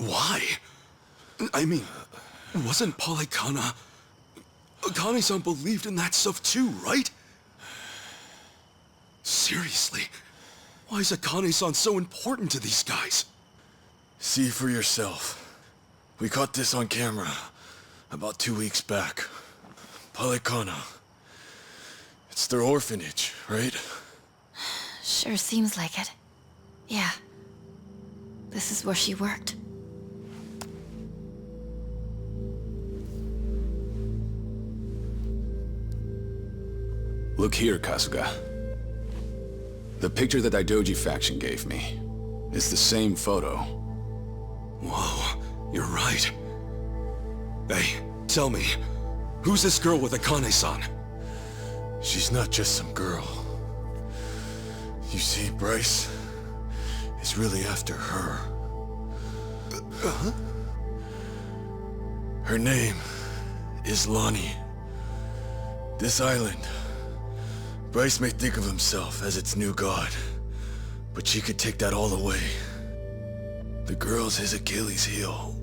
Why? I mean, wasn't Polycana... Akane-san believed in that stuff too, right? Seriously, why is Akane-san so important to these guys? See for yourself. We caught this on camera about 2 weeks back. Polycana. It's their orphanage, right? Sure seems like it. Yeah. This is where she worked. Look here, Kasuga. The picture the Daidoji faction gave me is the same photo. Whoa, you're right. Hey, tell me, who's this girl with Akane-san? She's not just some girl. You see, Bryce is really after her. Her name is Lonnie. This island, Bryce may think of himself as its new god, but she could take that all away. The girl's his Achilles heel.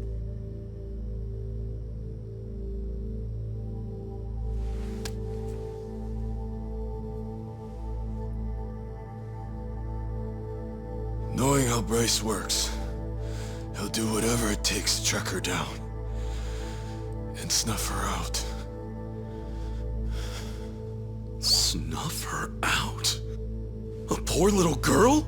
Knowing how Bryce works, he'll do whatever it takes to track her down and snuff her out. Snuff her out? A poor little girl?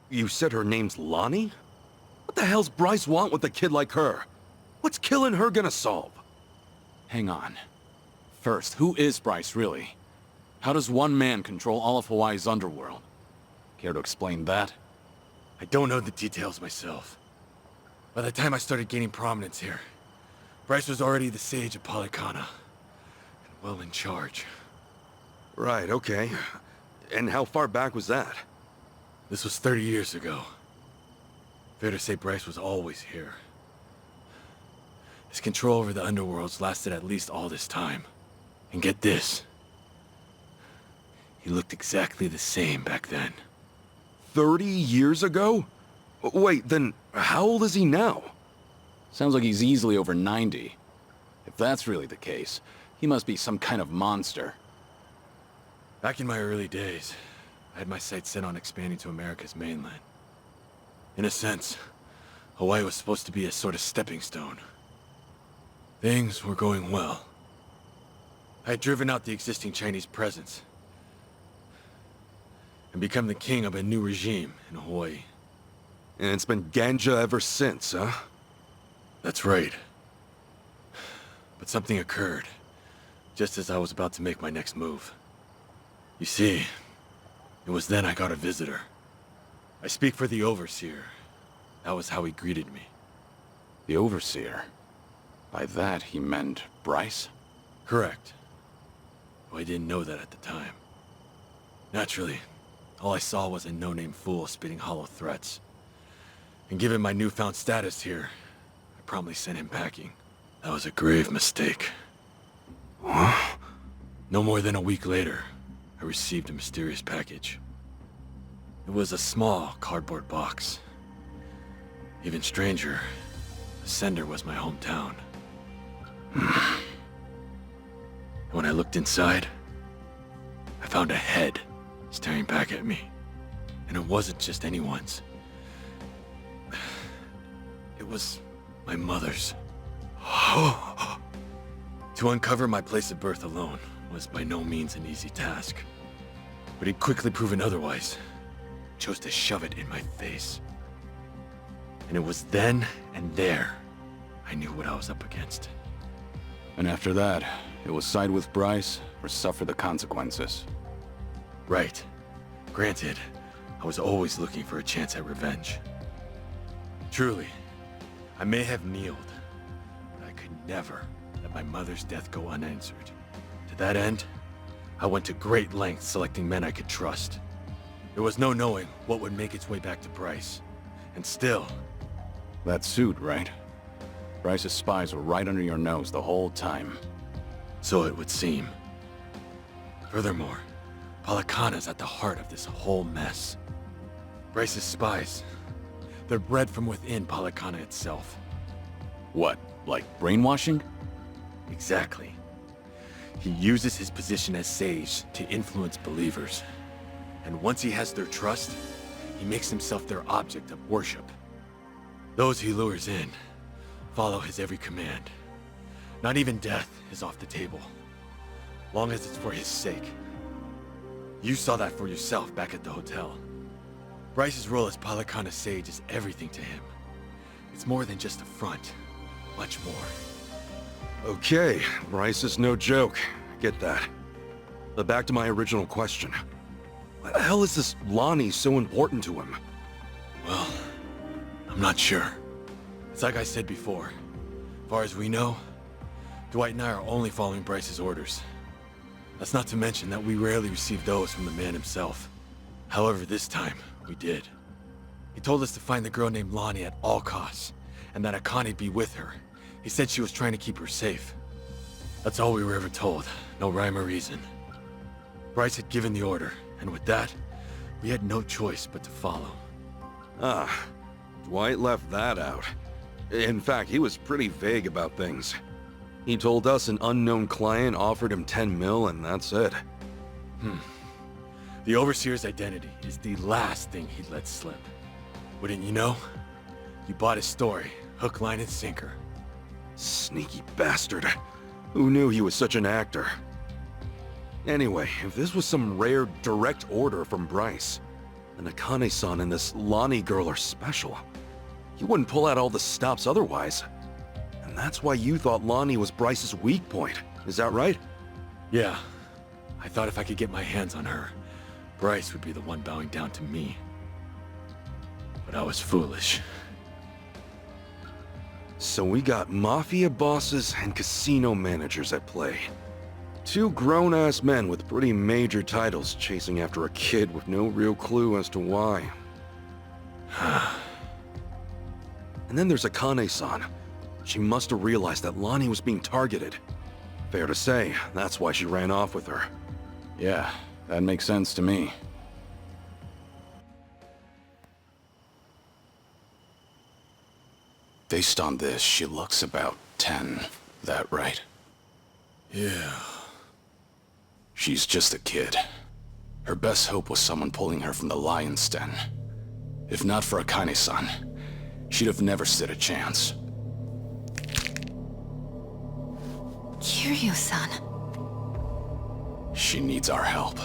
You said her name's Lonnie? What the hell's Bryce want with a kid like her? What's killing her gonna solve? Hang on. First, who is Bryce, really? How does one man control all of Hawaii's underworld? Care to explain that? I don't know the details myself. By the time I started gaining prominence here, Bryce was already the sage of Polycana, and well in charge. Right, okay. And how far back was that? This was 30 years ago. Fair to say Bryce was always here. His control over the underworlds lasted at least all this time. And get this. He looked exactly the same back then. 30 years ago? Wait, then how old is he now? Sounds like he's easily over 90. If that's really the case, he must be some kind of monster. Back in my early days, I had my sights set on expanding to America's mainland. In a sense, Hawaii was supposed to be a sort of stepping stone. Things were going well. I had driven out the existing Chinese presence and become the king of a new regime in Hawaii. And it's been ganja ever since, huh? That's right. But something occurred, just as I was about to make my next move. You see, it was then I got a visitor. I speak for the Overseer. That was how he greeted me. The Overseer? By that, he meant Bryce? Correct. Though I didn't know that at the time. Naturally, all I saw was a no-name fool spitting hollow threats. And given my newfound status here, I promptly sent him packing. That was a grave mistake. Huh? No more than a week later, I received a mysterious package. It was a small cardboard box. Even stranger, the sender was my hometown. And when I looked inside, I found a head staring back at me. And it wasn't just anyone's. It was my mother's. To uncover my place of birth alone was by no means an easy task. But he'd quickly proven otherwise. Chose to shove it in my face. And it was then and there I knew what I was up against. And after that, it was side with Bryce or suffer the consequences. Right. Granted, I was always looking for a chance at revenge. Truly, I may have kneeled, but I could never let my mother's death go unanswered. To that end, I went to great lengths selecting men I could trust. There was no knowing what would make its way back to Bryce, And still, That suit, right? Bryce's spies were right under your nose the whole time. so it would seem. Furthermore, Palikana's at the heart of this whole mess. Bryce's spies, they're bred from within Palikana itself. What, like brainwashing? Exactly. He uses his position as sage to influence believers. And once he has their trust, he makes himself their object of worship. Those he lures in follow his every command. Not even death is off the table, long as it's for his sake. You saw that for yourself back at the hotel. Bryce's role as Palikana's sage is everything to him. It's more than just a front, much more. Okay, Bryce is no joke. I get that. But back to my original question. Why the hell is this Lonnie so important to him? Well, I'm not sure. It's like I said before. As far as we know, Dwight and I are only following Bryce's orders. That's not to mention that we rarely receive those from the man himself. However, this time, we did. He told us to find the girl named Lonnie at all costs, and that Akane be with her. He said she was trying to keep her safe. That's all we were ever told. No rhyme or reason. Bryce had given the order, and with that, we had no choice but to follow. Ah, Dwight left that out. In fact, he was pretty vague about things. He told us an unknown client offered him 10 mil and that's it. The Overseer's identity is the last thing he'd let slip. Wouldn't you know? You bought his story, hook, line, and sinker. Sneaky bastard. Who knew he was such an actor? Anyway, if this was some rare direct order from Bryce, then Akane-san and this Lonnie girl are special. He wouldn't pull out all the stops otherwise. And that's why you thought Lonnie was Bryce's weak point. Is that right? Yeah. I thought if I could get my hands on her, Bryce would be the one bowing down to me. But I was foolish. So we got mafia bosses and casino managers at play. Two grown-ass men with pretty major titles chasing after a kid with no real clue as to why. And then there's Akane-san. She must have realized that Lonnie was being targeted. Fair to say, that's why she ran off with her. Yeah, that makes sense to me. Based on this, she looks about 10. That right? Yeah. She's just a kid. Her best hope was someone pulling her from the lion's den. If not for Akane-san, she'd have never stood a chance. Kiryu-san. She needs our help.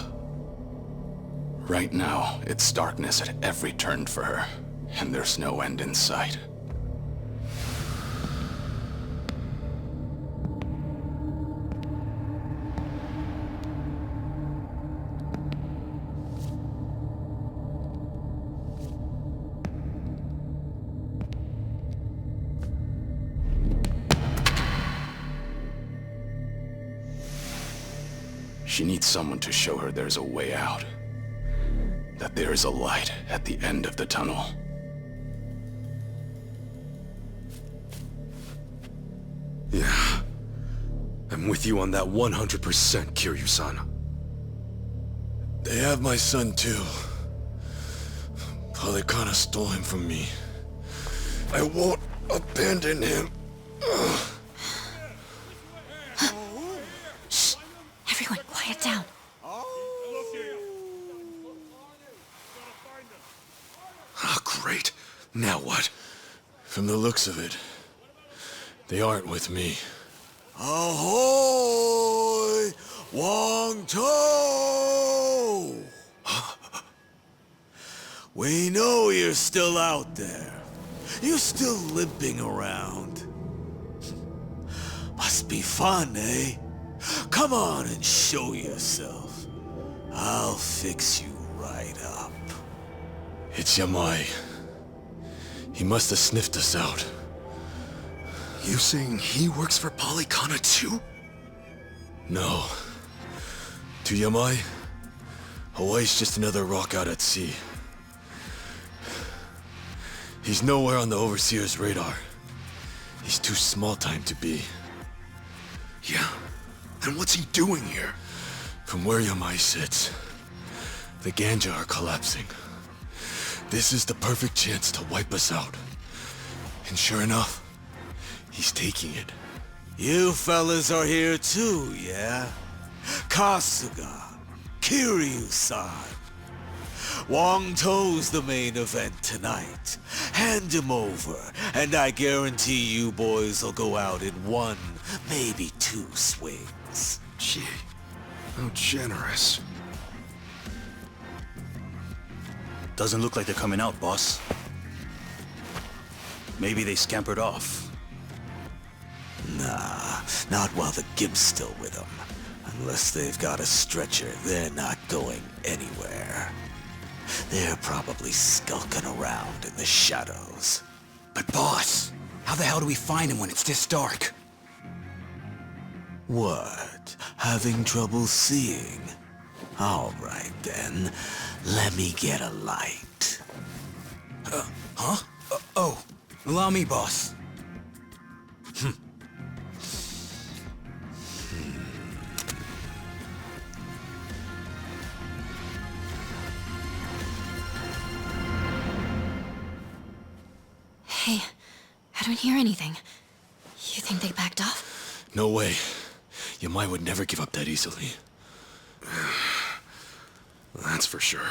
Right now, it's darkness at every turn for her, and there's no end in sight. She needs someone to show her there's a way out. That there is a light at the end of the tunnel. Yeah. I'm with you on that 100%, Kiryu-san. They have my son too. Palikana stole him from me. I won't abandon him. Shh! Everyone, quiet down. Ah, great. Now what? From the looks of it, they aren't with me. Ahoy! Wong To! We know you're still out there. You're still limping around. Must be fun, eh? Come on and show yourself. I'll fix you right up. It's Yamai. He must have sniffed us out. You saying he works for Palikana too? No. To Yamai, Hawaii's just another rock out at sea. He's nowhere on the Overseer's radar. He's too small-time to be. Yeah? Then what's he doing here? From where Yamai sits, the Ganja are collapsing. This is the perfect chance to wipe us out. And sure enough, he's taking it. You fellas are here too, yeah? Kasuga, Kiryu-san. Wong To's the main event tonight. Hand him over, and I guarantee you boys will go out in 1, maybe 2 swings. Gee, how generous. Doesn't look like they're coming out, boss. Maybe they scampered off. Nah, not while the Gimp's still with them. Unless they've got a stretcher, they're not going anywhere. They're probably skulking around in the shadows. But boss, how the hell do we find him when it's this dark? What? Having trouble seeing? All right then, let me get a light. Oh, allow me, boss. Hey, I don't hear anything. You think they backed off? No way. Yamai would never give up that easily. That's for sure.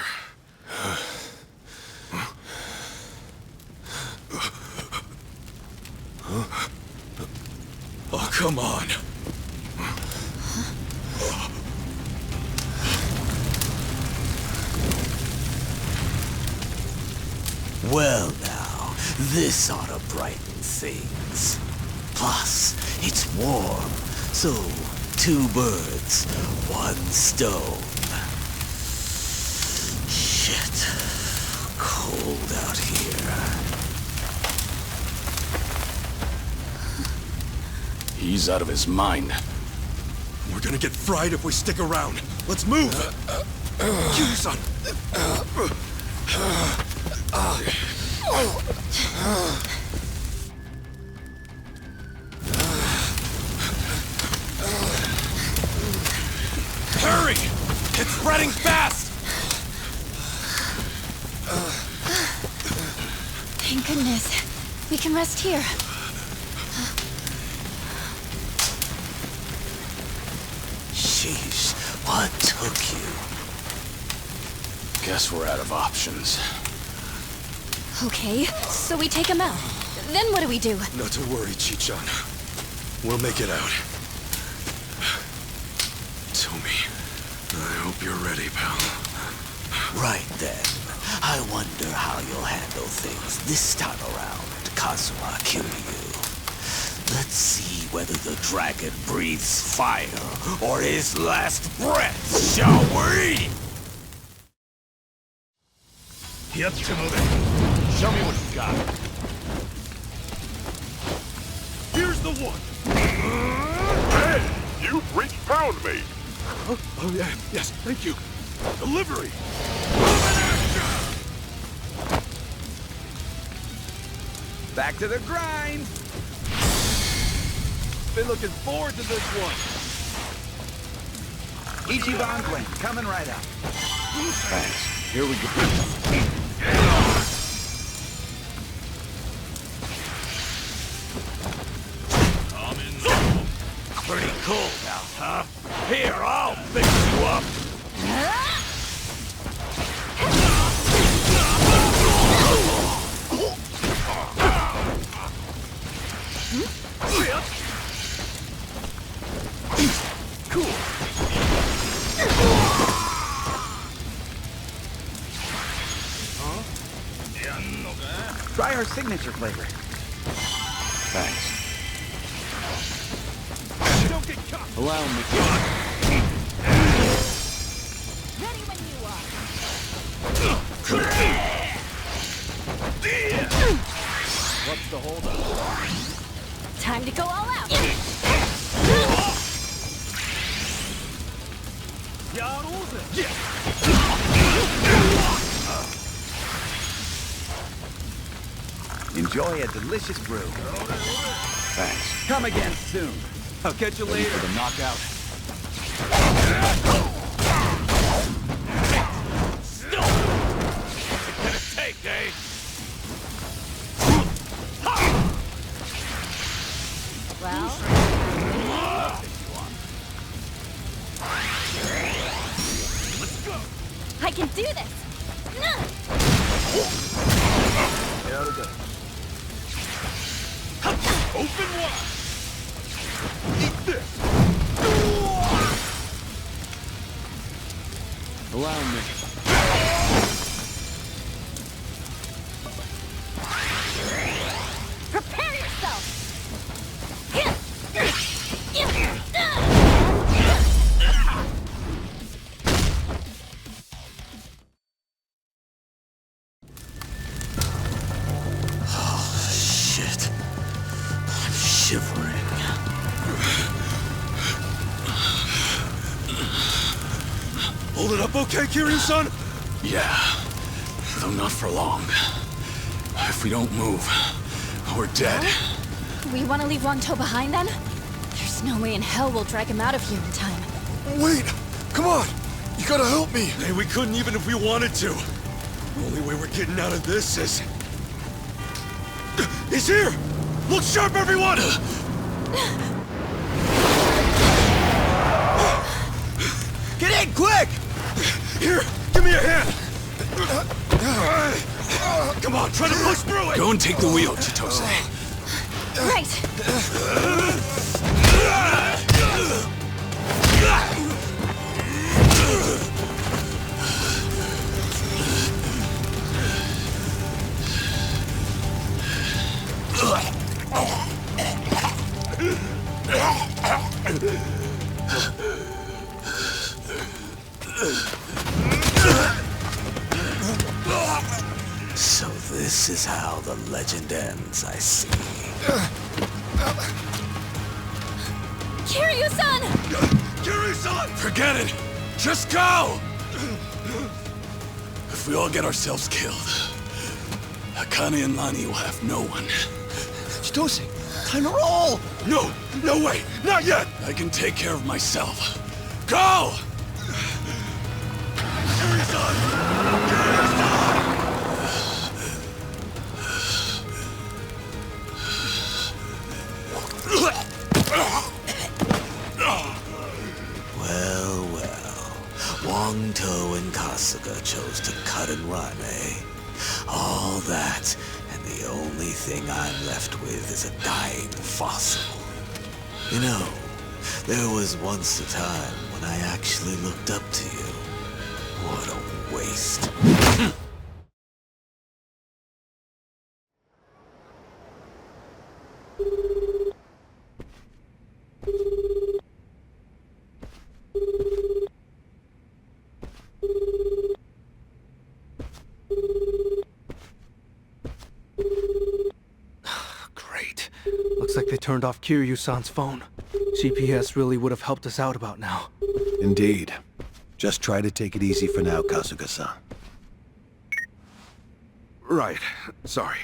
Oh, come on. Well now, this ought to brighten things. Plus, it's warm, so 2 birds, 1 stone. Shit, cold out here. He's out of his mind. We're gonna get fried if we stick around. Let's move! Kiryu-san! Hurry! It's spreading fast! Thank goodness. We can rest here. Sheesh, what took you? Guess we're out of options. Okay, so we take him out. Then what do we do? Not to worry, Chi-chan. We'll make it out. Tomi, I hope you're ready, pal. Right then, I wonder how you'll handle things this time around, Kazuma Kiryu. Let's see whether the dragon breathes fire or his last breath, shall we? Show me what you got. Here's the one! Hey! You've reached pound me! Oh, yeah, yes, thank you. Delivery! Back to the grind! Been looking forward to this one. Ichiban Gwen, coming right up. Thanks. Here we go. Pretty cool now, huh? Here, I'll fix you up! Try our signature flavor. Thanks. Don't get caught! Allow me. Ready when you are. What's the holdup? Time to go all out. Enjoy a delicious brew. Thanks. Come again soon. I'll catch you Ready later. for the knockout? Take, eh? Well, I can do this! Open wide. Eat this. Allow me. Prepare yourself! Shit. I'm shivering. Hold it up okay, Kiryu-san? Yeah. Though not for long. If we don't move, we're dead. We want to leave Wangto behind then? There's no way in hell we'll drag him out of here in time. Wait! Come on! You gotta help me! Hey, we couldn't even if we wanted to. The only way we're getting out of this is... He's here! Look sharp, everyone! Get in, quick! Here, give me a hand! Come on, try to push through it! Go and take the wheel, Chitose. Right! So this is how the legend ends, I see. Kiryu-san! Kiryu-san! Forget it! Just go! If we all get ourselves killed, Akane and Lani will have no one. Chitose, time to roll! No, no way, not yet! I can take care of myself. Go! Well, well. Wangto and Kasuga chose to cut and run, eh? All that, and the only thing I'm left with is a dying fossil. You know, there was once a time when I actually looked up to you. What a waste. Great. Looks like they turned off Kiryu-san's phone. GPS really would have helped us out about now. Indeed. Just try to take it easy for now, Kasuga-san. Right, sorry.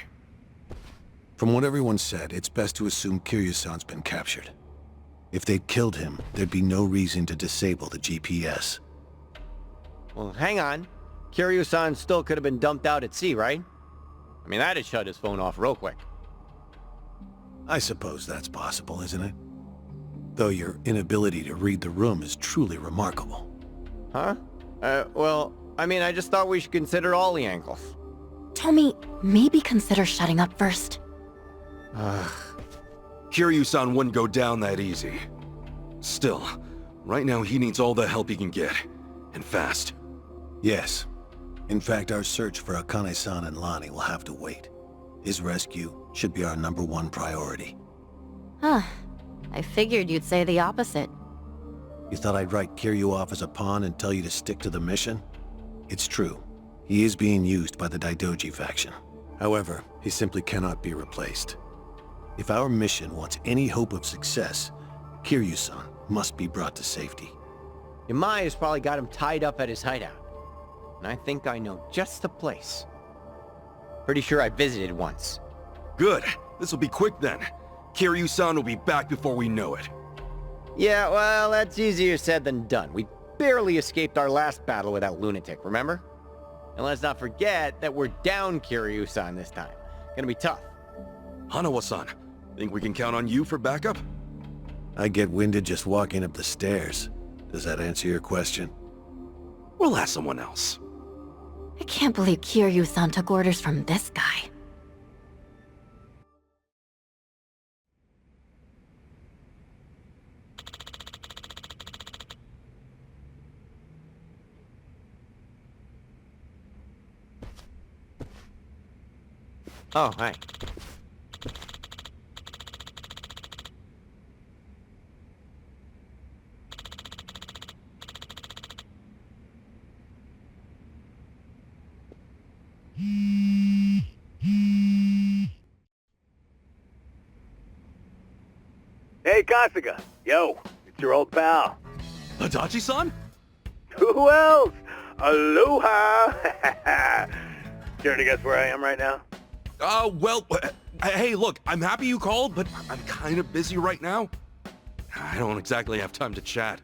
From what everyone said, it's best to assume Kiryu-san's been captured. If they'd killed him, there'd be no reason to disable the GPS. Well, hang on. Kiryu-san still could have been dumped out at sea, right? I mean, that'd shut his phone off real quick. I suppose that's possible, isn't it? Though your inability to read the room is truly remarkable. Huh? Well, I mean, I just thought we should consider all the angles. Tommy, maybe consider shutting up first. Kiryu-san wouldn't go down that easy. Still, right now he needs all the help he can get. And fast. Yes. In fact, our search for Akane-san and Lani will have to wait. His rescue should be our #1 priority. Huh. I figured you'd say the opposite. You thought I'd write Kiryu off as a pawn and tell you to stick to the mission? It's true. He is being used by the Daidoji faction. However, he simply cannot be replaced. If our mission wants any hope of success, Kiryu-san must be brought to safety. Yamaya's probably got him tied up at his hideout. And I think I know just the place. Pretty sure I visited once. Good. This will be quick then. Kiryu-san will be back before we know it. Yeah, well, that's easier said than done. We barely escaped our last battle with that lunatic, remember? And let's not forget that we're down Kiryu-san this time. Gonna be tough. Hanawa-san, think we can count on you for backup? I get winded just walking up the stairs. Does that answer your question? We'll ask someone else. I can't believe Kiryu-san took orders from this guy. Oh, hi. Hey, Kasuga. Yo, it's your old pal. Adachi-san? Who else? Aloha! Care to guess where I am right now? Hey, look, I'm happy you called, but I'm kind of busy right now. I don't exactly have time to chat.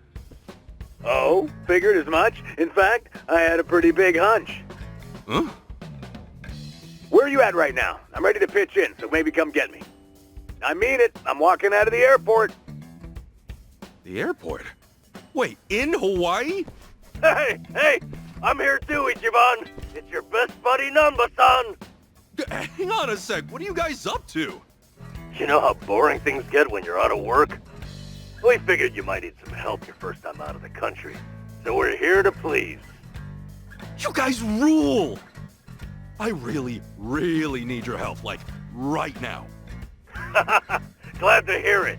Oh, figured as much. In fact, I had a pretty big hunch. Huh? Where are you at right now? I'm ready to pitch in, so maybe come get me. I mean it. I'm walking out of the airport. The airport? Wait, in Hawaii? Hey, I'm here too, Ichiban. It's your best buddy Namba-san. Hang on a sec, what are you guys up to? You know how boring things get when you're out of work? We figured you might need some help your first time out of the country. So we're here to please. You guys rule! I really, really need your help, like, right now. Glad to hear it.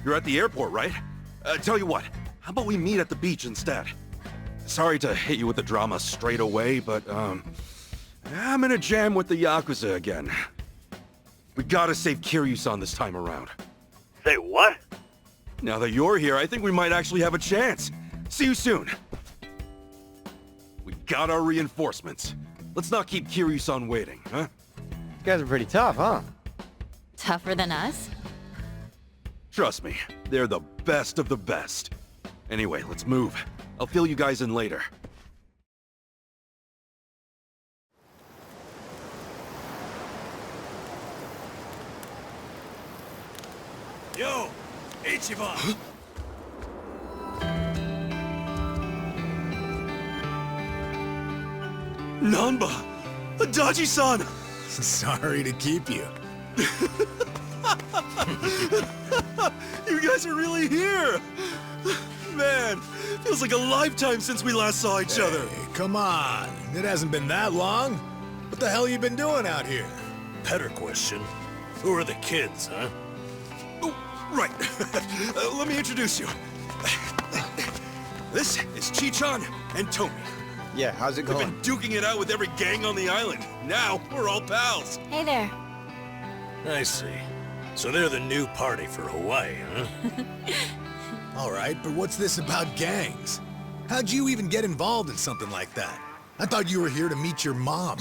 You're at the airport, right? Tell you what, how about we meet at the beach instead? Sorry to hit you with the drama straight away, but, I'm in a jam with the Yakuza again. We gotta save Kiryu-san this time around. Say what? Now that you're here, I think we might actually have a chance. See you soon. We got our reinforcements. Let's not keep Kiryu-san waiting, huh? You guys are pretty tough, huh? Tougher than us? Trust me, they're the best of the best. Anyway, let's move. I'll fill you guys in later. Yo, Ichiban! Nanba! Adachi-san! Sorry to keep you. You guys are really here! Man, feels like a lifetime since we last saw each other. Come on, it hasn't been that long. What the hell you been doing out here? Better question. Who are the kids, huh? Oh, right. Let me introduce you. This is Chi-chan and Tomi. Yeah, how's it We've going? been duking it out with every gang on the island. Now, we're all pals. Hey there. I see. So they're the new party for Hawaii, huh? All right, but what's this about gangs? How'd you even get involved in something like that? I thought you were here to meet your mom.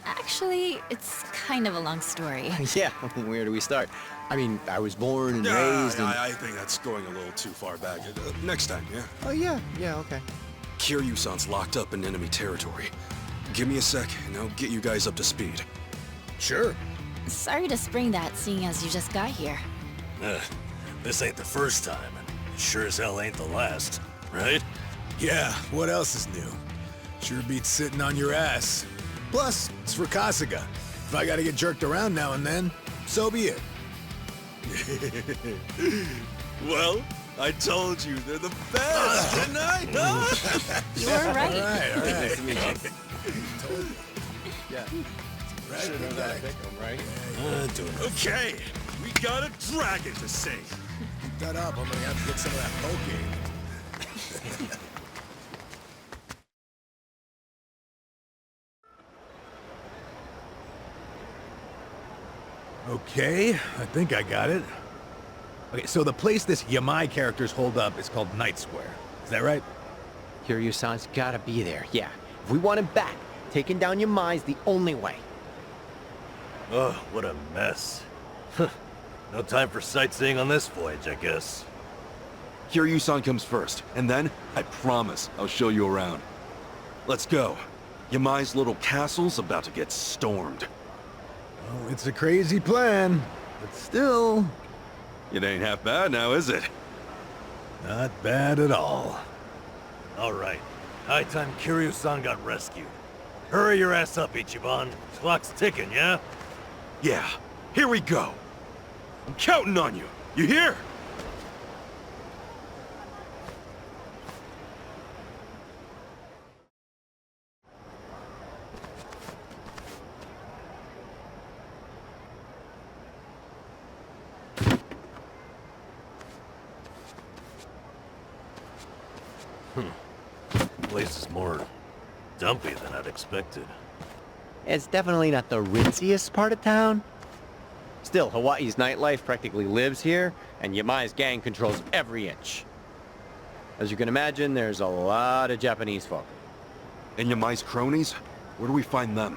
Actually, it's kind of a long story. Yeah, where do we start? I mean, I was born and raised in... I think that's going a little too far back. Next time, yeah? Oh, yeah, okay. Kiryu-san's locked up in enemy territory. Give me a sec, and I'll get you guys up to speed. Sure. Sorry to spring that, seeing as you just got here. This ain't the first time, and sure as hell ain't the last, right? Yeah, what else is new? Sure beats sitting on your ass. Plus, it's for Kasuga. If I gotta get jerked around now and then, so be it. Well, I told you, they're the best, didn't I? You were right. All right. Nice to meet you. Told you. Yeah. Right, Should've known how to pick 'em, right? Doing it. Okay, we got a dragon to save. Keep that up. I'm gonna have to get some of that poke. Okay, I think I got it. Okay, so the place this Yamai characters hold up is called Night Square. Is that right? Kiryu-san's gotta be there, yeah. If we want him back, taking down Yamai's the only way. Oh, what a mess. No time for sightseeing on this voyage, I guess. Kiryu-san comes first, and then, I promise, I'll show you around. Let's go. Yamai's little castle's about to get stormed. Oh, it's a crazy plan, but still... It ain't half bad now, is it? Not bad at all. Alright, high time Kiryu-san got rescued. Hurry your ass up, Ichiban. Clock's ticking, yeah? Yeah, here we go. I'm counting on you. You hear? Place is more dumpy than I'd expected. It's definitely not the rinsiest part of town. Still, Hawaii's nightlife practically lives here, and Yamai's gang controls every inch. As you can imagine, there's a lot of Japanese folk. And Yamai's cronies? Where do we find them?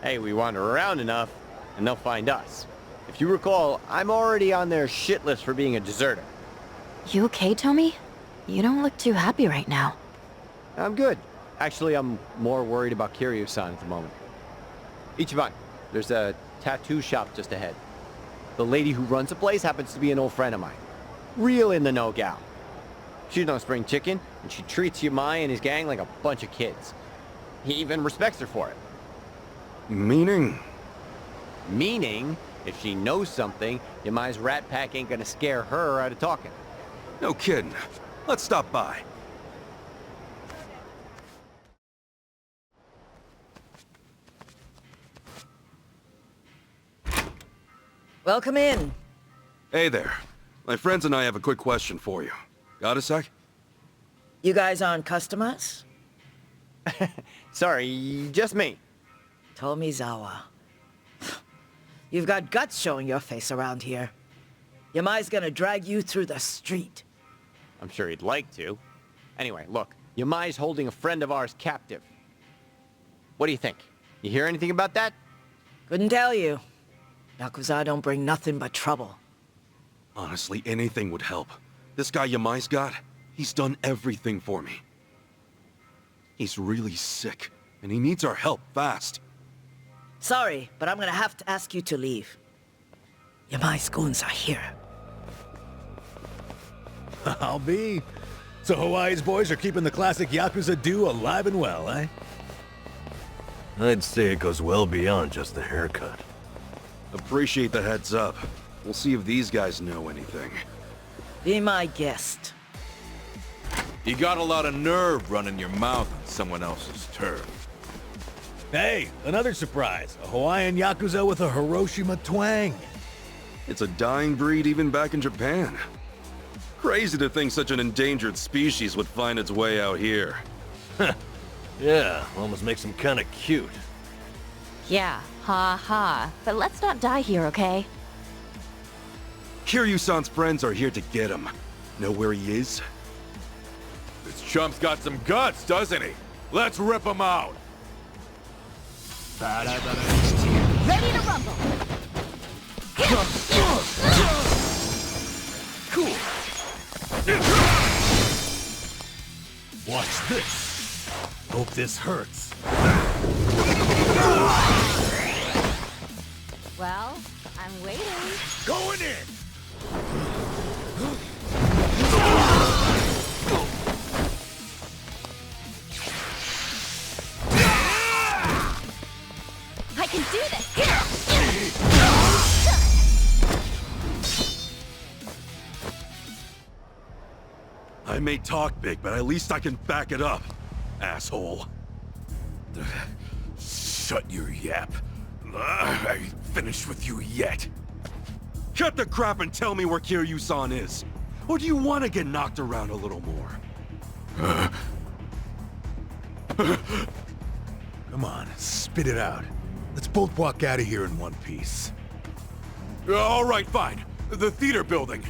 Hey, we wander around enough, and they'll find us. If you recall, I'm already on their shit list for being a deserter. You okay, Tommy? You don't look too happy right now. I'm good. Actually, I'm more worried about Kiryu-san at the moment. Ichiban, there's a tattoo shop just ahead. The lady who runs the place happens to be an old friend of mine. Real in the know gal. She's no spring chicken, and she treats Yamai and his gang like a bunch of kids. He even respects her for it. Meaning? Meaning, if she knows something, Yamai's rat pack ain't gonna scare her out of talking. No kidding. Let's stop by. Welcome in. Hey there. My friends and I have a quick question for you. Got a sec? You guys aren't customers? Sorry, just me. Tomizawa. You've got guts showing your face around here. Yamai's gonna drag you through the street. I'm sure he'd like to. Anyway, look, Yamai's holding a friend of ours captive. What do you think? You hear anything about that? Couldn't tell you. Yakuza don't bring nothing but trouble. Honestly, anything would help. This guy Yamai's got, he's done everything for me. He's really sick, and he needs our help fast. Sorry, but I'm gonna have to ask you to leave. Yamai's goons are here. I'll be. So Hawaii's boys are keeping the classic Yakuza do alive and well, eh? I'd say it goes well beyond just the haircut. Appreciate the heads up. We'll see if these guys know anything. Be my guest. You got a lot of nerve running your mouth on someone else's turf. Hey, another surprise. A Hawaiian Yakuza with a Hiroshima twang. It's a dying breed even back in Japan. Crazy to think such an endangered species would find its way out here. Yeah, almost makes him kinda cute. Yeah, ha ha. But let's not die here, okay? Kiryu-san's friends are here to get him. Know where he is? This chump's got some guts, doesn't he? Let's rip him out! Ready to rumble! Cool. Watch this. Hope this hurts. Well, I'm waiting. Going in! I can do this! I may talk big, but at least I can back it up, asshole. Shut your yap. I ain't finished with you yet. Cut the crap and tell me where Kiryu-san is. Or do you want to get knocked around a little more? Come on, spit it out. Let's both walk out of here in one piece. All right, fine. The theater building.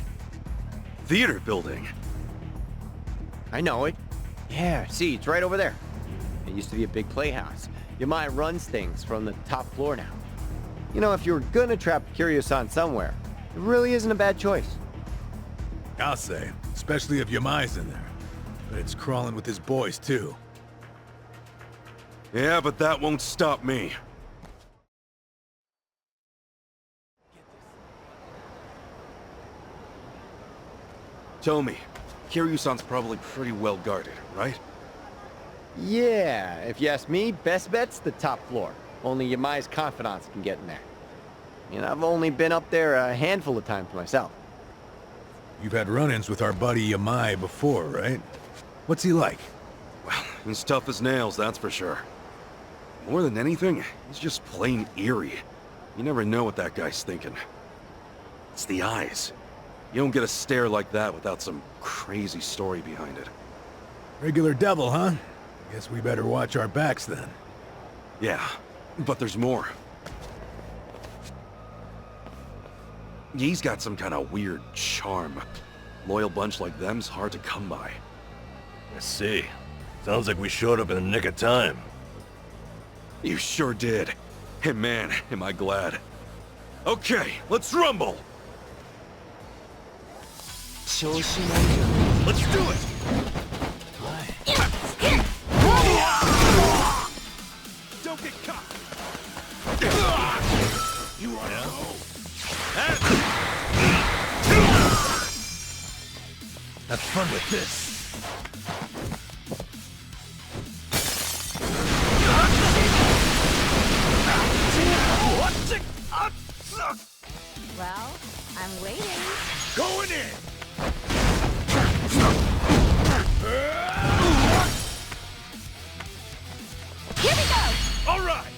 Theater building? I know it. Yeah, see, it's right over there. It used to be a big playhouse. Yamai runs things from the top floor now. You know, if you were gonna trap Kiryu-san somewhere, it really isn't a bad choice. I'll say, especially if Yamai's in there. But it's crawling with his boys, too. Yeah, but that won't stop me. Tell me, Kiryu-san's probably pretty well guarded, right? Yeah, if you ask me, best bet's the top floor. Only Yamai's confidants can get in there. And I've only been up there a handful of times myself. You've had run-ins with our buddy Yamai before, right? What's he like? Well, he's tough as nails, that's for sure. More than anything, he's just plain eerie. You never know what that guy's thinking. It's the eyes. You don't get a stare like that without some crazy story behind it. Regular devil, huh? Guess we better watch our backs then. Yeah, but there's more. He's got some kind of weird charm. Loyal bunch like them's hard to come by. I see. Sounds like we showed up in the nick of time. You sure did. Hey man, am I glad. Okay, let's rumble! Let's do it! Don't get caught! You wanna go? Have fun with this. Well, I'm waiting. Going in! Here we go! All right!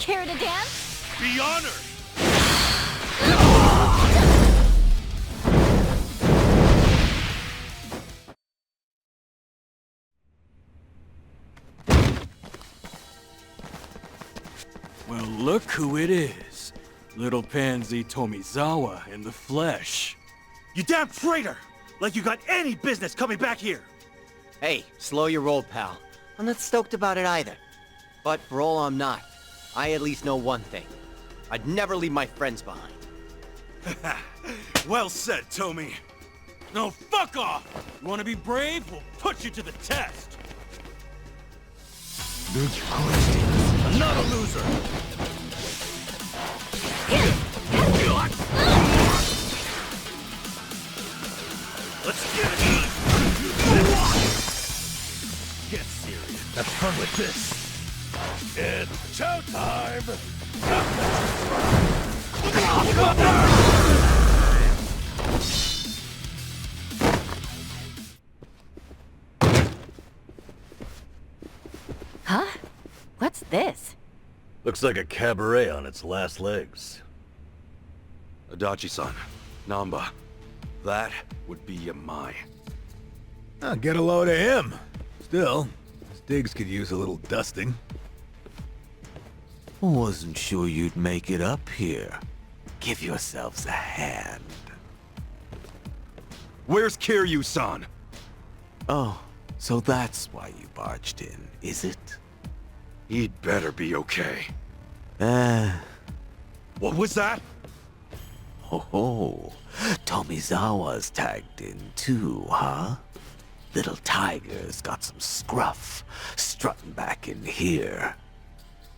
Care to dance? Be honored! Well, look who it is. Little pansy Tomizawa in the flesh. You damn traitor! Like you got any business coming back here! Hey, slow your roll, pal. I'm not stoked about it either. But for all I'm not, I at least know one thing. I'd never leave my friends behind. Well said, Tommy. No, fuck off! You wanna be brave? We'll put you to the test! I'm not a loser! Let's get it! Get serious. Have fun with this. It's showtime! Huh? What's this? Looks like a cabaret on its last legs. Adachi-san, Namba, that would be Yamai. Oh, get a load of him. Still, his digs could use a little dusting. Wasn't sure you'd make it up here. Give yourselves a hand. Where's Kiryu-san? Oh, so that's why you barged in, is it? He'd better be okay. What was that? Oh, Tomizawa's tagged in too, huh? Little tiger's got some scruff, strutting back in here.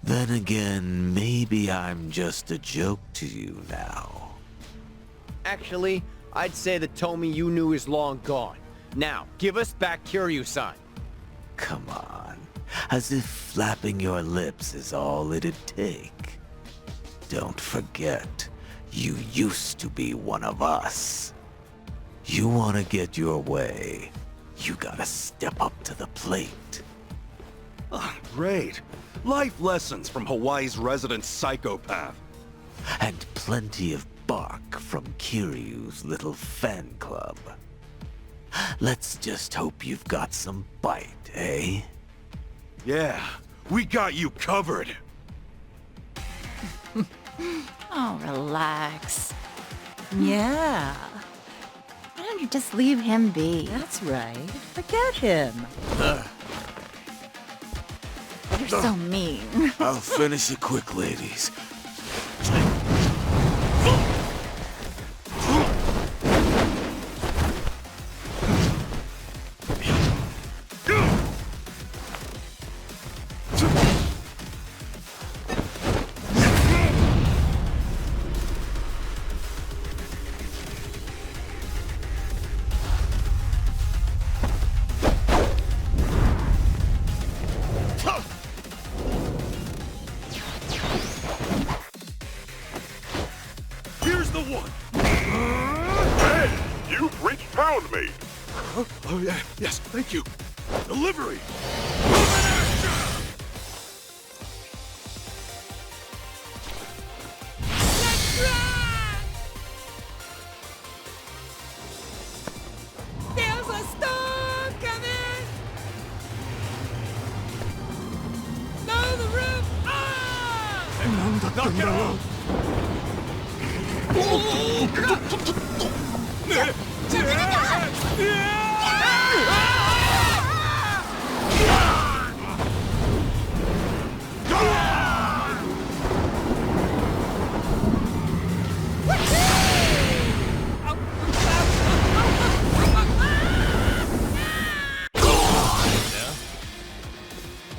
Then again, maybe I'm just a joke to you now. Actually, I'd say the Tomy you knew is long gone. Now, give us back Kiryu-san. Come on, as if flapping your lips is all it'd take. Don't forget, you used to be one of us. You want to get your way, you gotta step up to the plate. Oh, great. Life lessons from Hawaii's resident psychopath. And plenty of bark from Kiryu's little fan club. Let's just hope you've got some bite, eh? Yeah, we got you covered. Oh, relax. Yeah. Why don't you just leave him be? That's right. Forget him. You're so mean. I'll finish it quick, ladies. found me! Huh? Oh, yeah, yes, thank you. Delivery! There's a storm coming! No, the roof! Ah! Knock it off!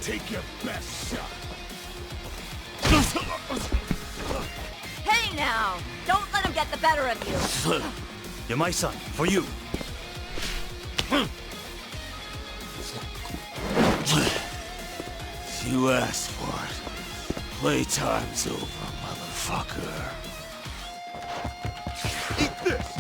Take your best shot. Hey now! Don't let him get the better of you! You're my son, for you. You asked for it. Playtime's over, motherfucker. Eat this!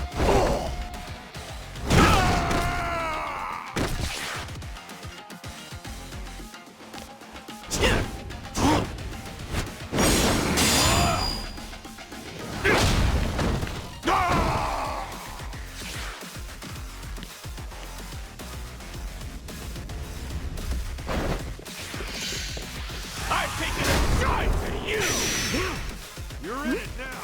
I've taken a shine to you! You're in it now!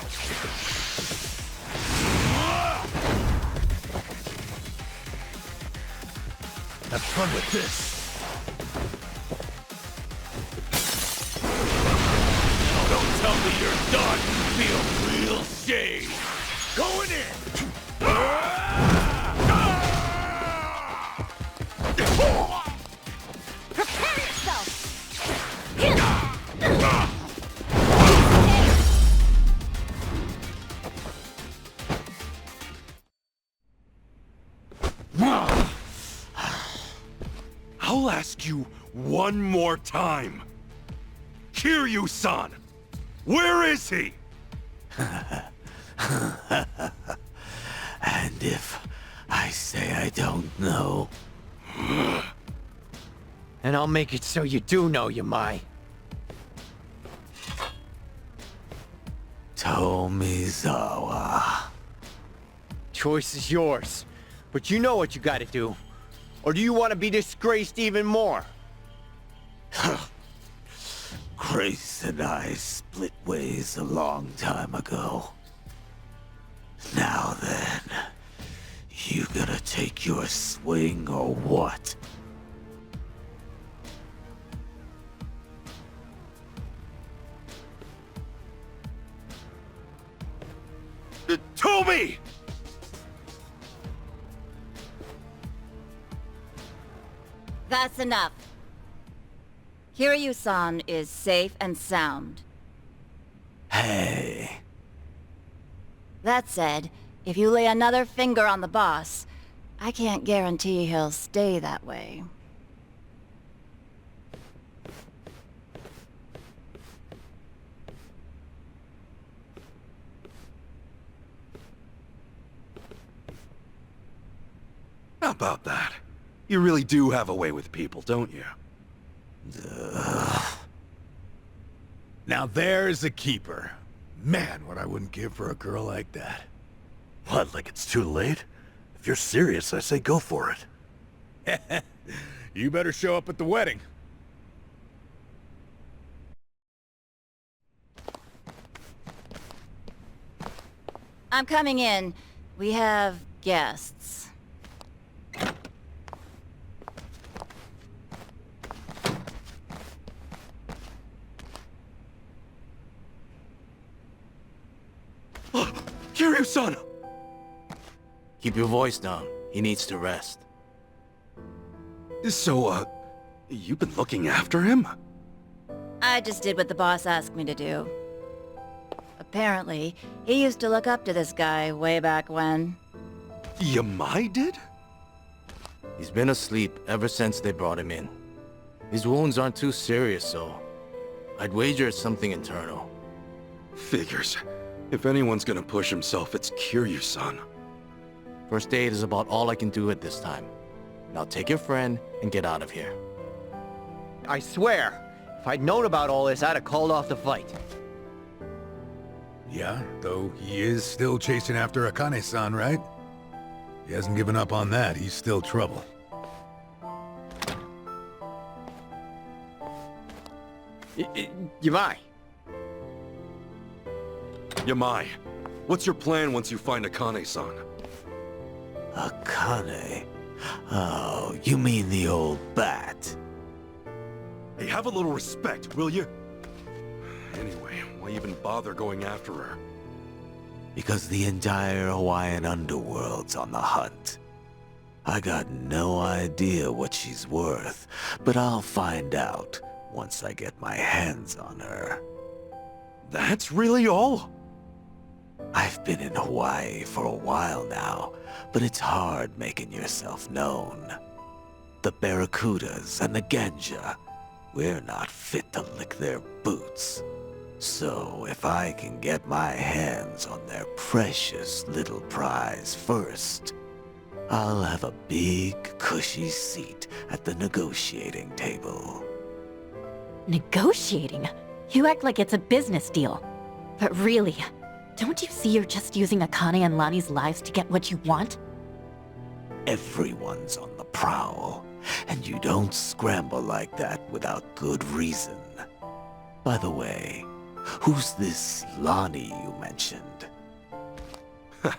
Have fun with this! Don't tell me you're done! Feel real shame! Going in! Prepare yourself! I'll ask you one more time. Kiryu-san! Where is he? And if I say I don't know... And I'll make it so you do know, Yamai. Tomizawa. Choice is yours. But you know what you gotta do. Or do you want to be disgraced even more? Grace and I split ways a long time ago. Now then, you gonna take your swing or what? Tomi! That's enough. Kiryu-san is safe and sound. Hey. That said, if you lay another finger on the boss, I can't guarantee he'll stay that way. How about that? You really do have a way with people, don't you? Now there's a keeper. Man, what I wouldn't give for a girl like that. What, like it's too late? If you're serious, I say go for it. You better show up at the wedding. I'm coming in. We have guests. Kiryu-san! Keep your voice down. He needs to rest. So, you've been looking after him? I just did what the boss asked me to do. Apparently, he used to look up to this guy way back when. Yamai did? He's been asleep ever since they brought him in. His wounds aren't too serious, so I'd wager it's something internal. Figures. If anyone's gonna push himself, it's Kiryu-san. First aid is about all I can do at this time. Now take your friend and get out of here. I swear, if I'd known about all this, I'd have called off the fight. Yeah, though he is still chasing after Akane-san, right? He hasn't given up on that. He's still trouble. Yamai. Yamai, what's your plan once you find Akane-san? Akane? Oh, you mean the old bat? Hey, have a little respect, will you? Anyway, why even bother going after her? Because the entire Hawaiian underworld's on the hunt. I got no idea what she's worth, but I'll find out once I get my hands on her. That's really all? I've been in Hawaii for a while now, but it's hard making yourself known. The Barracudas and the Ganja, we're not fit to lick their boots. So if I can get my hands on their precious little prize first, I'll have a big, cushy seat at the negotiating table. Negotiating? You act like it's a business deal. But really, don't you see you're just using Akane and Lani's lives to get what you want? Everyone's on the prowl, and you don't scramble like that without good reason. By the way, who's this Lani you mentioned?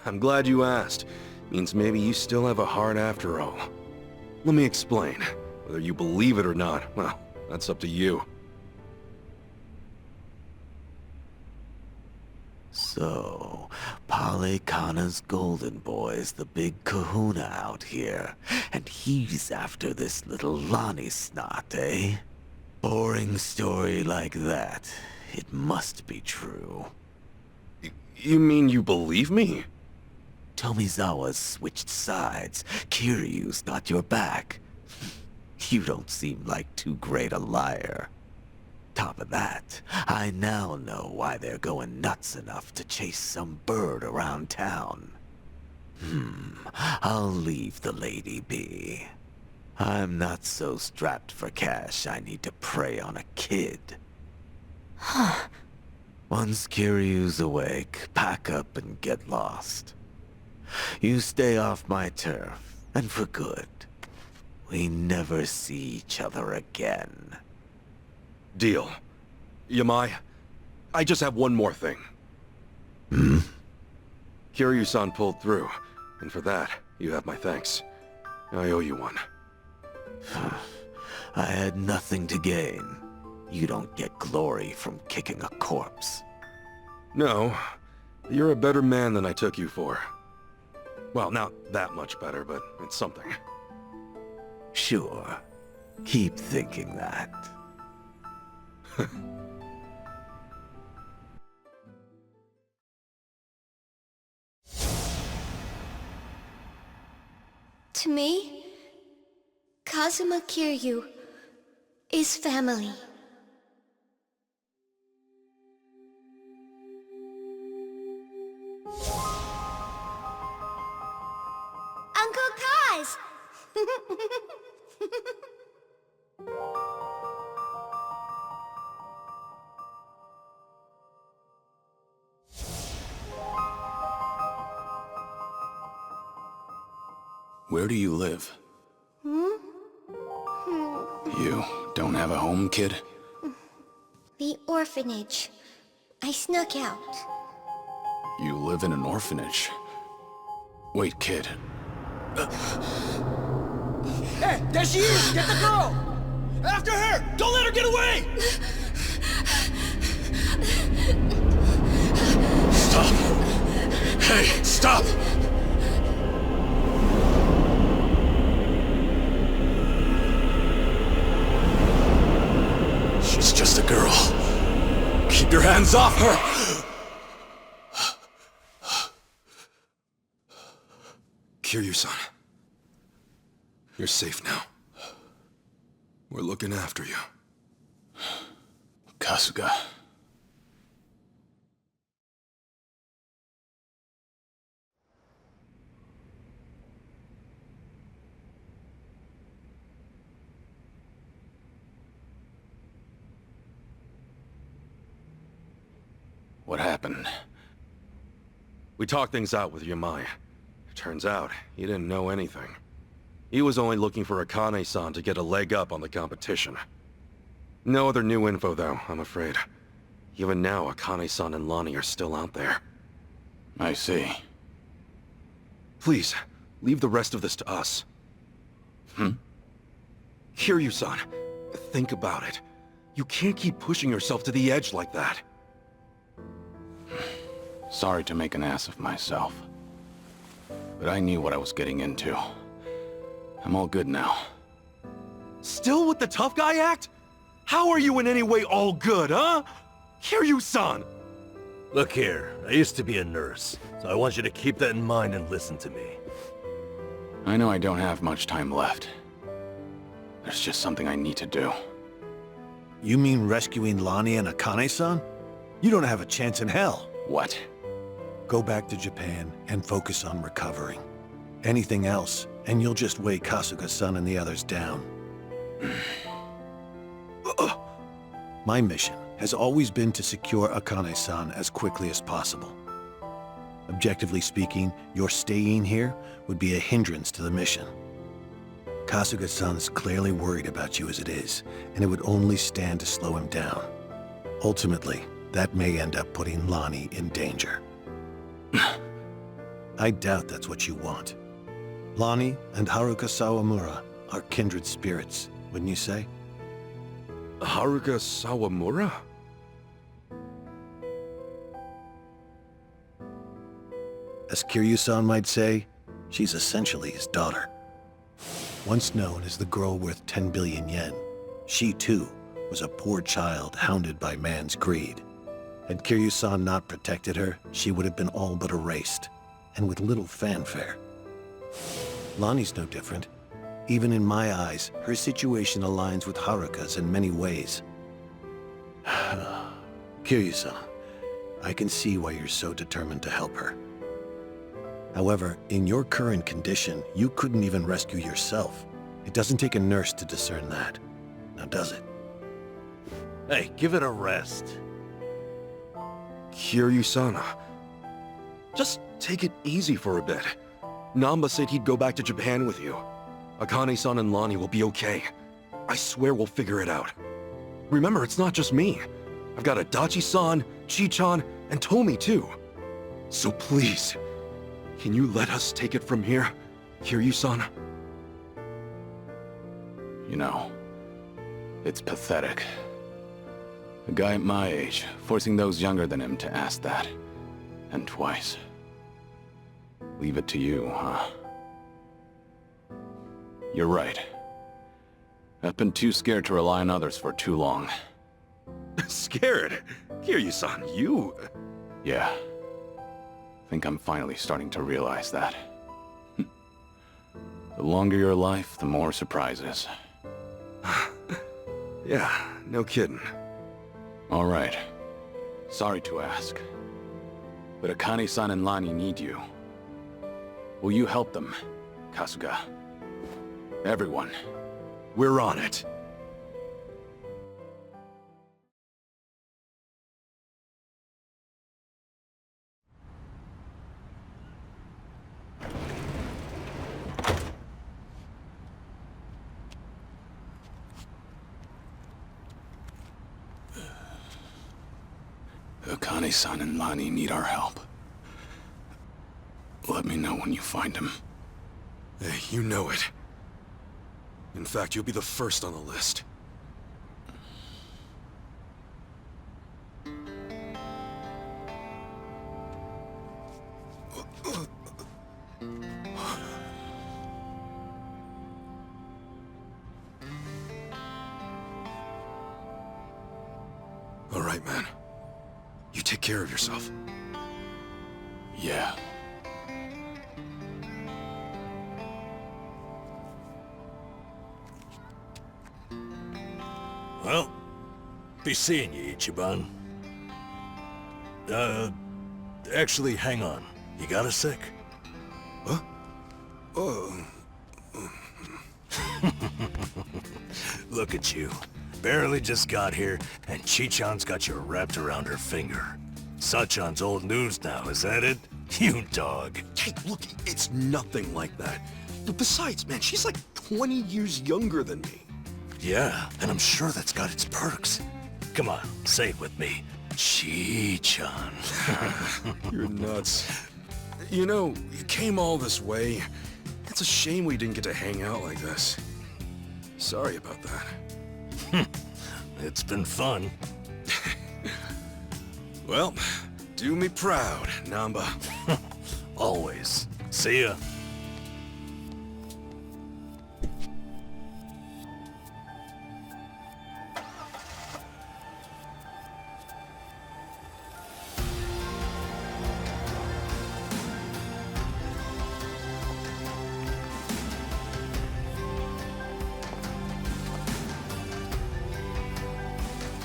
I'm glad you asked. Means maybe you still have a heart after all. Let me explain. Whether you believe it or not, well, that's up to you. So, Palikana's golden boy's the big kahuna out here, and he's after this little Lani snot, eh? Boring story like that. It must be true. You mean you believe me? Tomizawa's switched sides. Kiryu's got your back. You don't seem like too great a liar. Top of that, I now know why they're going nuts enough to chase some bird around town. I'll leave the lady be. I'm not so strapped for cash I need to prey on a kid. Huh. Once Kiryu's awake, pack up and get lost. You stay off my turf, and for good. We never see each other again. Deal. Yamai, I just have one more thing. Kiryu-san pulled through, and for that, you have my thanks. I owe you one. I had nothing to gain. You don't get glory from kicking a corpse. No, you're a better man than I took you for. Well, not that much better, but it's something. Sure. Keep thinking that. To me, Kazuma Kiryu is family. Uncle Kaz! Where do you live? You don't have a home, kid? The orphanage. I snuck out. You live in an orphanage? Wait, kid. Hey, there she is! Get the girl! After her! Don't let her get away! Stop! Hey, stop! She's just a girl. Keep your hands off her! Kiryu-san. You're safe now. We're looking after you. Kasuga. What happened? We talked things out with Yamai. It turns out, he didn't know anything. He was only looking for Akane-san to get a leg up on the competition. No other new info, though, I'm afraid. Even now, Akane-san and Lonnie are still out there. I see. Please, leave the rest of this to us. Kiryu-san, think about it. You can't keep pushing yourself to the edge like that. Sorry to make an ass of myself. But I knew what I was getting into. I'm all good now. Still with the tough guy act? How are you in any way all good, huh? Kiryu-san! Look here, I used to be a nurse, so I want you to keep that in mind and listen to me. I know I don't have much time left. There's just something I need to do. You mean rescuing Lonnie and Akane-san? You don't have a chance in hell. What? Go back to Japan and focus on recovering. Anything else, and you'll just weigh Kasuga-san and the others down. My mission has always been to secure Akane-san as quickly as possible. Objectively speaking, your staying here would be a hindrance to the mission. Kasuga-san is clearly worried about you as it is, and it would only stand to slow him down. Ultimately, that may end up putting Lonnie in danger. I doubt that's what you want. Lonnie and Haruka Sawamura are kindred spirits, wouldn't you say? Haruka Sawamura? As Kiryu-san might say, she's essentially his daughter. Once known as the girl worth 10 billion yen, she too was a poor child hounded by man's greed. Had Kiryu-san not protected her, she would have been all but erased, and with little fanfare. Lonnie's no different. Even in my eyes, her situation aligns with Haruka's in many ways. Kiryu-san, I can see why you're so determined to help her. However, in your current condition, you couldn't even rescue yourself. It doesn't take a nurse to discern that. Now does it? Hey, give it a rest. Kiryu-san, just take it easy for a bit. Namba said he'd go back to Japan with you. Akane-san and Lonnie will be okay. I swear we'll figure it out. Remember, it's not just me. I've got Adachi-san, Chi-chan, and Tomi too. So please, can you let us take it from here, Kiryu-san? You know, it's pathetic. A guy at my age, forcing those younger than him to ask that. And twice. Leave it to you, huh? You're right. I've been too scared to rely on others for too long. Scared? Kiryu-san, you... Yeah. I think I'm finally starting to realize that. The longer your life, the more surprises. Yeah, no kidding. All right. Sorry to ask. But Akane-san and Lonnie need you. Will you help them, Kasuga? Everyone. We're on it. Akane-san and Lonnie need our help. Let me know when you find him. Hey, you know it. In fact, you'll be the first on the list. All right, man. You take care of yourself. Yeah. Well, be seeing you, Ichiban. Actually, hang on. You got a sec? Huh? Oh. Look at you. Barely just got here, and Chi-chan's got you wrapped around her finger. Sachan's old news now, is that it? You dog. Hey, look, it's nothing like that. Besides, man, she's like 20 years younger than me. Yeah, and I'm sure that's got its perks. Come on, say it with me. Chi-chan. You're nuts. You know, you came all this way. It's a shame we didn't get to hang out like this. Sorry about that. It's been fun. Well, do me proud, Namba. Always. See ya.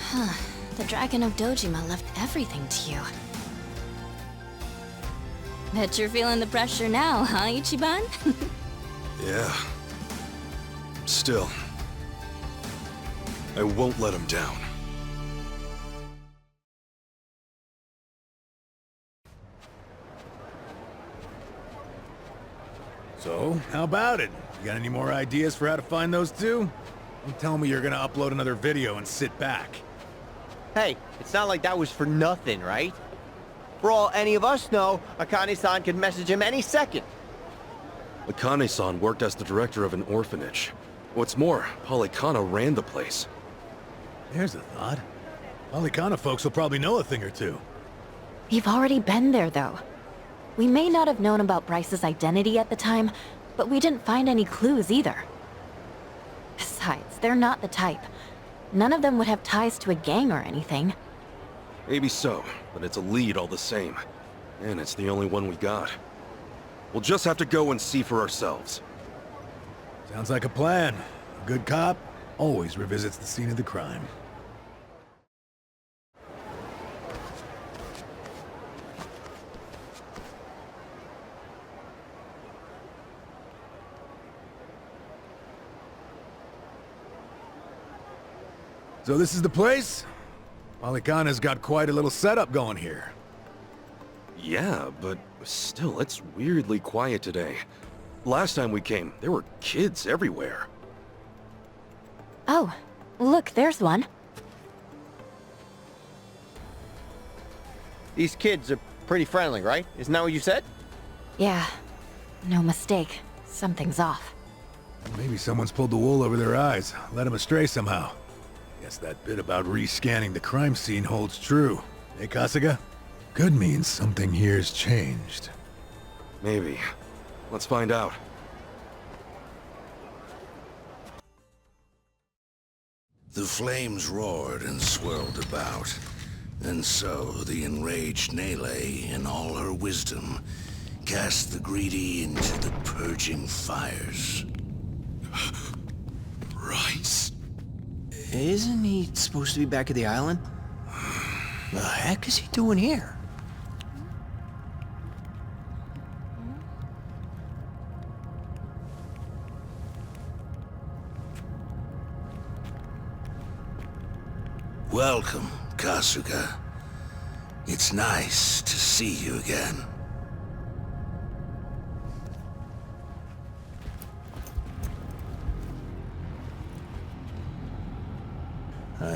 Huh. The Dragon of Dojima left everything to you. Bet you're feeling the pressure now, huh, Ichiban? Yeah. Still, I won't let him down. So, how about it? You got any more ideas for how to find those two? Don't tell me you're gonna upload another video and sit back. Hey, it's not like that was for nothing, right? For all any of us know, Akane-san could message him any second. Akane-san worked as the director of an orphanage. What's more, Polycana ran the place. There's a thought. Polycana folks will probably know a thing or two. We've already been there, though. We may not have known about Bryce's identity at the time, but we didn't find any clues either. Besides, they're not the type. None of them would have ties to a gang or anything. Maybe so, but it's a lead all the same. And it's the only one we got. We'll just have to go and see for ourselves. Sounds like a plan. A good cop always revisits the scene of the crime. So this is the place? Polycana's got quite a little setup going here. Yeah, but still, it's weirdly quiet today. Last time we came, there were kids everywhere. Oh, look, there's one. These kids are pretty friendly, right? Isn't that what you said? Yeah, no mistake. Something's off. Maybe someone's pulled the wool over their eyes, led them astray somehow. Guess that bit about rescanning the crime scene holds true. Eh, Kasuga? Could mean something here's changed. Maybe. Let's find out. The flames roared and swirled about. And so the enraged Nele, in all her wisdom, cast the greedy into the purging fires. Rice? Isn't he supposed to be back at the island? The heck is he doing here? Welcome, Kasuga. It's nice to see you again.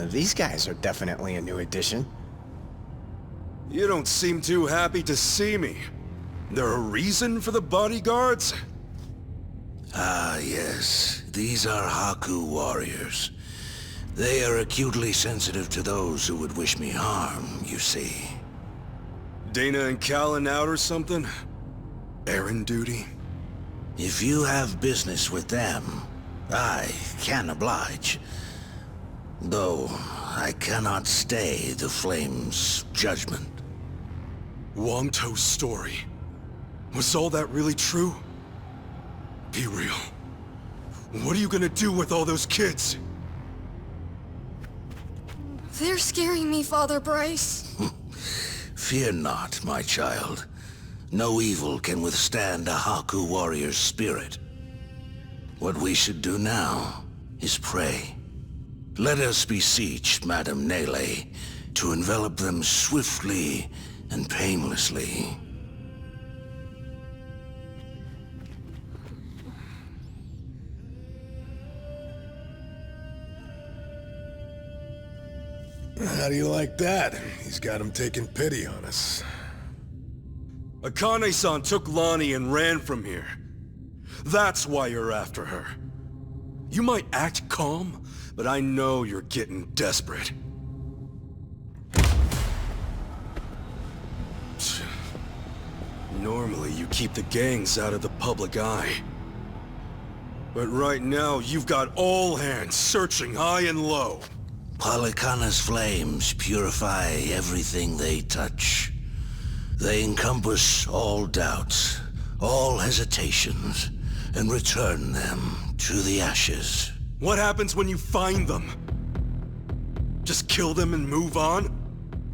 These guys are definitely a new addition. You don't seem too happy to see me. There a reason for the bodyguards? Ah, yes. These are Haku warriors. They are acutely sensitive to those who would wish me harm, you see. Dana and Callan out or something? Errand duty? If you have business with them, I can oblige. Though, I cannot stay the Flame's judgment. Wangto's story. Was all that really true? Be real. What are you gonna do with all those kids? They're scaring me, Father Bryce. Fear not, my child. No evil can withstand a Haku warrior's spirit. What we should do now is pray. Let us beseech Madame Nele to envelop them swiftly and painlessly. How do you like that? He's got him taking pity on us. Akane-san took Lonnie and ran from here. That's why you're after her. You might act calm, but I know you're getting desperate. Normally, you keep the gangs out of the public eye. But right now, you've got all hands searching high and low. Polychana's flames purify everything they touch. They encompass all doubts, all hesitations, and return them to the ashes. What happens when you find them? Just kill them and move on?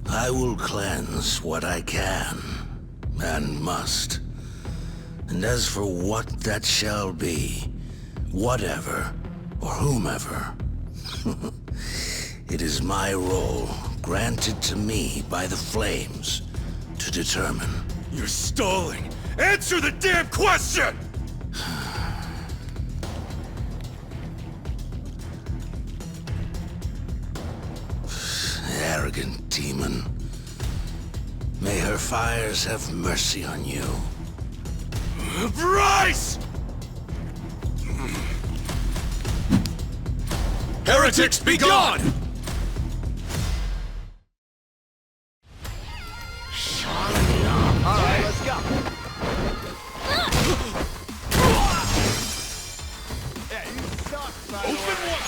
I will cleanse what I can, and must. And as for what that shall be, whatever, or whomever, it is my role, granted to me by the flames, to determine. You're stalling! Answer the damn question! Arrogant demon. May her fires have mercy on you. Bryce! Heretics, be gone! Alright, let's go. Yeah, you suck, by the way.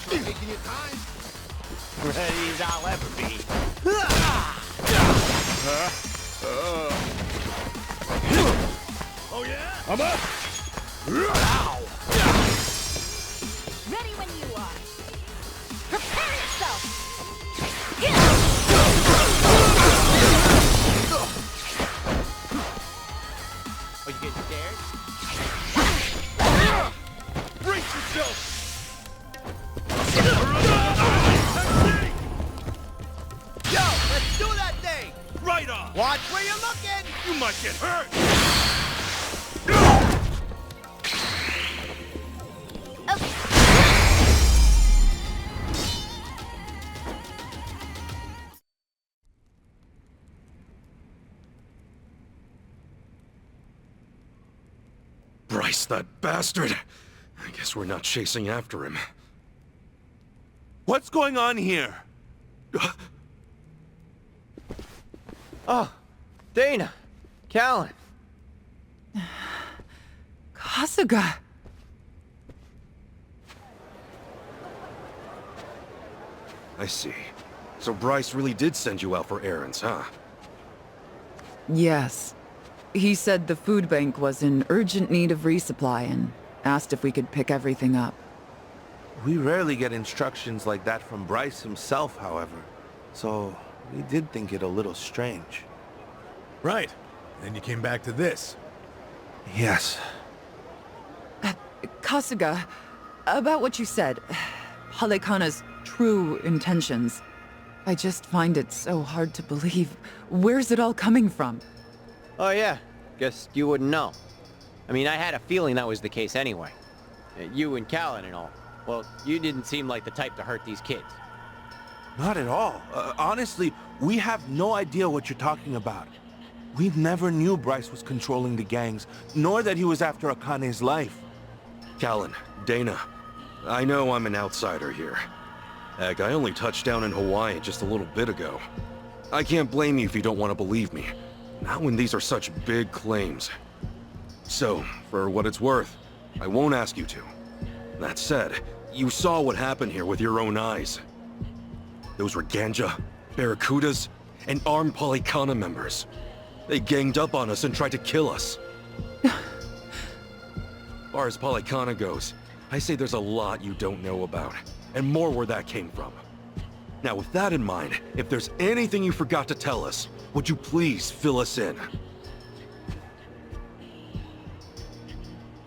Taking your time. Ready as I'll ever be. Oh yeah? I'm up! Ready when you are. Prepare yourself! Oh, you getting scared? Brace yourself! Yo, let's do that thing! Right on! Watch where you're looking! You might get hurt! Bryce, that bastard! I guess we're not chasing after him. What's going on here? Oh, Dana, Callan. Kasuga. I see. So Bryce really did send you out for errands, huh? Yes. He said the food bank was in urgent need of resupply and asked if we could pick everything up. We rarely get instructions like that from Bryce himself, however. So, we did think it a little strange. Right. Then you came back to this. Yes. Kasuga, about what you said, Halekana's true intentions. I just find it so hard to believe. Where's it all coming from? Oh yeah, guess you wouldn't know. I mean, I had a feeling that was the case anyway. You and Callan and all. Well, you didn't seem like the type to hurt these kids. Not at all. Honestly, we have no idea what you're talking about. We never knew Bryce was controlling the gangs, nor that he was after Akane's life. Callan, Dana, I know I'm an outsider here. Heck, I only touched down in Hawaii just a little bit ago. I can't blame you if you don't want to believe me. Not when these are such big claims. So, for what it's worth, I won't ask you to. That said, you saw what happened here with your own eyes. Those were Ganja, Barracudas, and armed Polychana members. They ganged up on us and tried to kill us. As far as Polychana goes, I say there's a lot you don't know about, and more where that came from. Now with that in mind, if there's anything you forgot to tell us, would you please fill us in?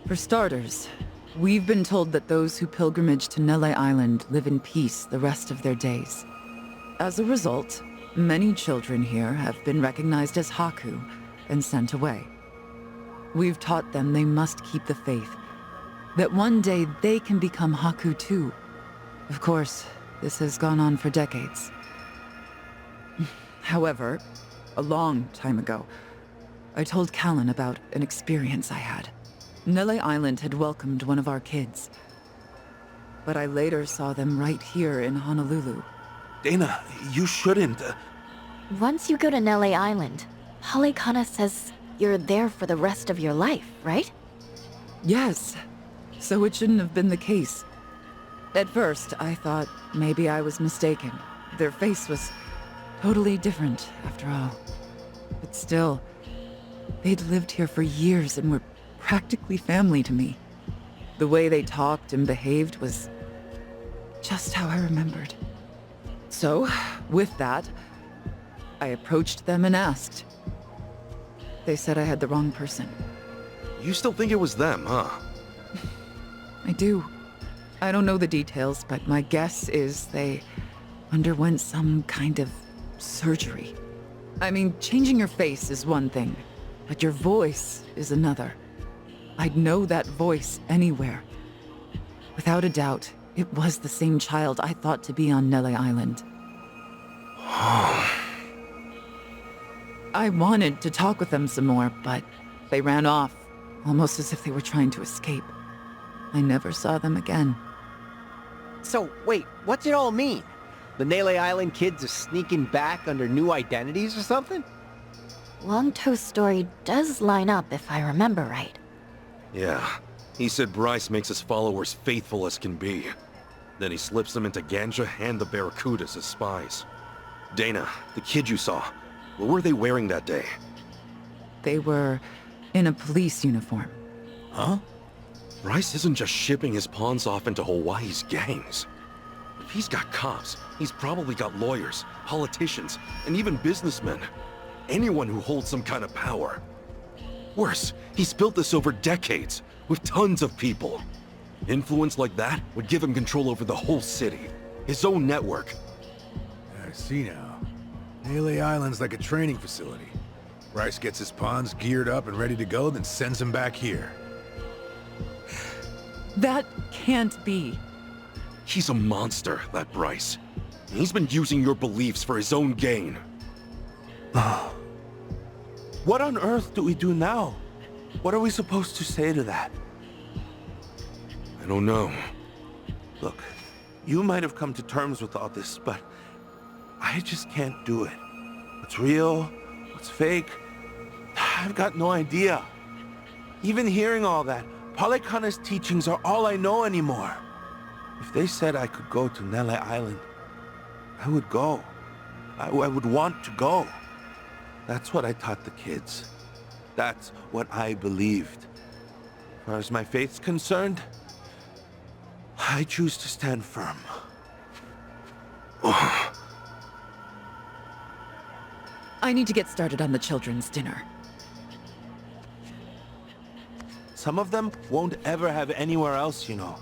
For starters, We've been told that those who pilgrimage to Nele Island live in peace the rest of their days. As a result, many children here have been recognized as Haku and sent away. We've taught them they must keep the faith, that one day they can become Haku too. Of course, this has gone on for decades. However, a long time ago, I told Callan about an experience I had. Nele Island had welcomed one of our kids, but I later saw them right here in Honolulu. Dana, you shouldn't. Once you go to Nele Island, Halikana says you're there for the rest of your life, right? Yes, so it shouldn't have been the case. At first, I thought maybe I was mistaken. Their face was totally different, after all. But still, they'd lived here for years and were practically family to me. The way they talked and behaved was just how I remembered. So, with that, I approached them and asked. They said I had the wrong person. You still think it was them, huh? I do. I don't know the details, but my guess is they underwent some kind of surgery. I mean, changing your face is one thing, but your voice is another. I'd know that voice anywhere. Without a doubt, it was the same child I thought to be on Nele Island. I wanted to talk with them some more, but they ran off, almost as if they were trying to escape. I never saw them again. So, wait, what's it all mean? The Nele Island kids are sneaking back under new identities or something? Longtoe's story does line up if I remember right. Yeah. He said Bryce makes his followers faithful as can be. Then he slips them into Ganja and the Barracudas as spies. Dana, the kid you saw, what were they wearing that day? They were in a police uniform. Huh? Bryce isn't just shipping his pawns off into Hawaii's gangs. If he's got cops, he's probably got lawyers, politicians, and even businessmen. Anyone who holds some kind of power. Worse, he's built this over decades, with tons of people. Influence like that would give him control over the whole city. His own network. I see now. Nele Island's like a training facility. Bryce gets his pawns geared up and ready to go, then sends them back here. That can't be. He's a monster, that Bryce. He's been using your beliefs for his own gain. What on earth do we do now? What are we supposed to say to that? I don't know. Look, you might have come to terms with all this, but I just can't do it. What's real? What's fake? I've got no idea. Even hearing all that, Palikana's teachings are all I know anymore. If they said I could go to Nele Island, I would go. I would want to go. That's what I taught the kids. That's what I believed. As far as my faith's concerned, I choose to stand firm. I need to get started on the children's dinner. Some of them won't ever have anywhere else, you know.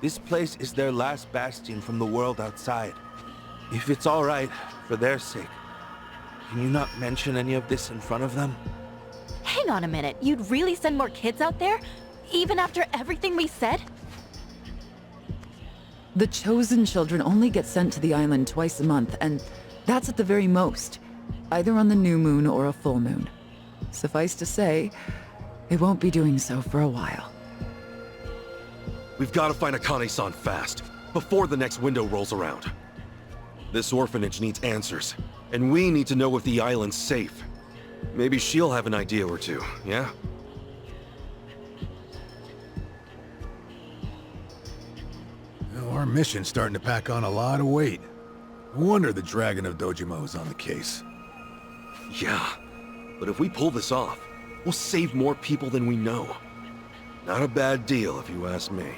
This place is their last bastion from the world outside. If it's all right, for their sake, can you not mention any of this in front of them? Hang on a minute, you'd really send more kids out there? Even after everything we said? The chosen children only get sent to the island twice a month, and that's at the very most. Either on the new moon or a full moon. Suffice to say, they won't be doing so for a while. We've got to find Akane-san fast, before the next window rolls around. This orphanage needs answers, and we need to know if the island's safe. Maybe she'll have an idea or two, yeah? Well, our mission's starting to pack on a lot of weight. No wonder the Dragon of Dojima is on the case. Yeah, but if we pull this off, we'll save more people than we know. Not a bad deal, if you ask me.